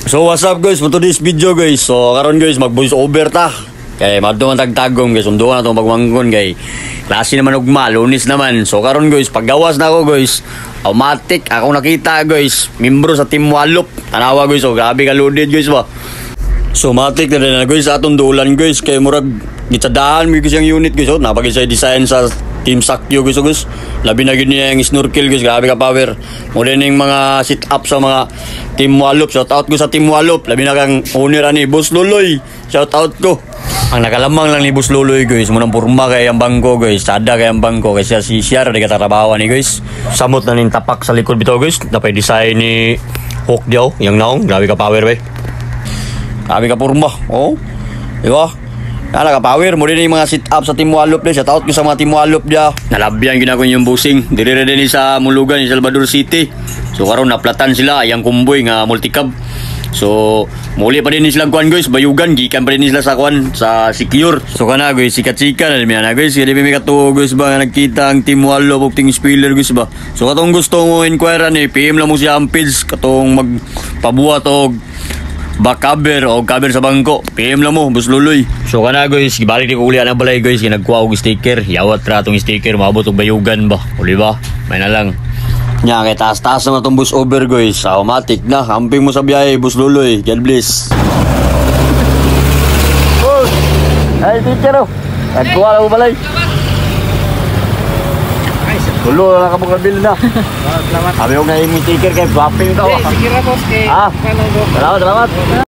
So what's up guys, for today's video guys. So karon guys, mag voice over ta. Kay madto man tagtagom guys, undo na to magmanggon kay klase naman ugma, Lunes naman. So karon guys, paggawas na ako guys, automatic ako nakita guys, membro sa Team Wallop. Tanawa guys, so grabe ka loaded guys ba. So matik na guys atong dulan guys, kay murag gitadahan mi guys yung unit guys. So napag-isa design sa Team Sakyo guys, guys. Labi na gid niya yung snorkel guys, grabe ka power. Mula na yung mga sit up sa mga Team Wallop. Shout out ko sa Team Wallop. Labi na kang owner ani Boss Luloy. Shout out ko. Ang nakalamang lang ni Boss Luloy guys, munang purma kay ang bangko guys, sada kay ang bangko kay siya si Siar di katrabaho ni guys. Samot na ning tapak sa likod bitaw guys. Dapat design ni Hawk diaw, yang naong, grabe ka power be. Grabe ka purma. Oh. Di ba? Nala ka power mo din yung mga sit up sa Team Wallop dia. Shout out ko sa mga Team Wallop dia. Nalabyan ginako yung busing. Dire din sa Mulugan, Salvador City. So karon naplatan sila yang kumboy nga multicab. So muli pa din sila kuan guys, bayugan gikan pa din sila sa kuan sa secure. So kana guys, sikat-sikat na mi guys, kaya mi katuo guys ba nagkita ang Team Wallop og Team Spiller guys ba. So katong gusto mo inquire ni PM lang mo si Ampids katong magpabuhat og back cover o cover sa bangko, PM lang mo Boss Luloy. So kana guys, gibalik di ko uli ang balay guys, kinagkuha og sticker, yawat ra tong sticker, maabot og bayugan ba, uli ba, may na lang nya kay taas-taas na itong bus over guys. Automatic na, hamping mo sa biyahe Boss Luloy. God bless. Oh, ay teacher oh, nagkuha lang mo balay. Tulo na ka mong kabil na. Sabi ko na yung sticker kay swapping ito. Sige ra boss kay. Salamat.